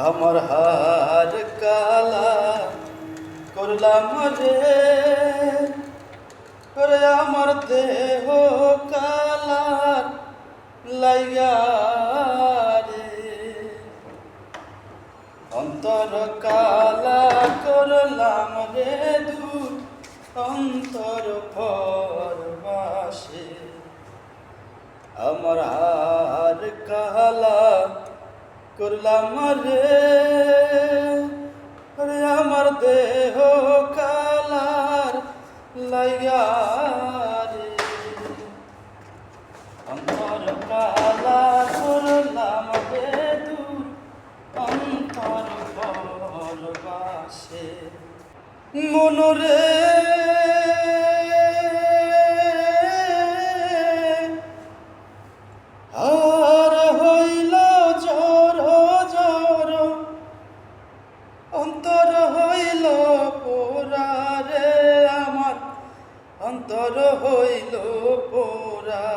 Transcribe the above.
আমার হার কালা করলাম রে, করে আমার দেহ কালার লাইয়া রে, অন্তর কালা করলাম রে দূর অন্তর পরবাসে। আমার হার কালা করলাম রে, আমার দেহ কালার লাইয়া রে, অন্তর কালা করলাম রে দূর অন্তর পরবাসে। মনরে আর হইল জর জর, অন্তর হইল পোড়া রে, আমার অন্তর হইল পোড়া।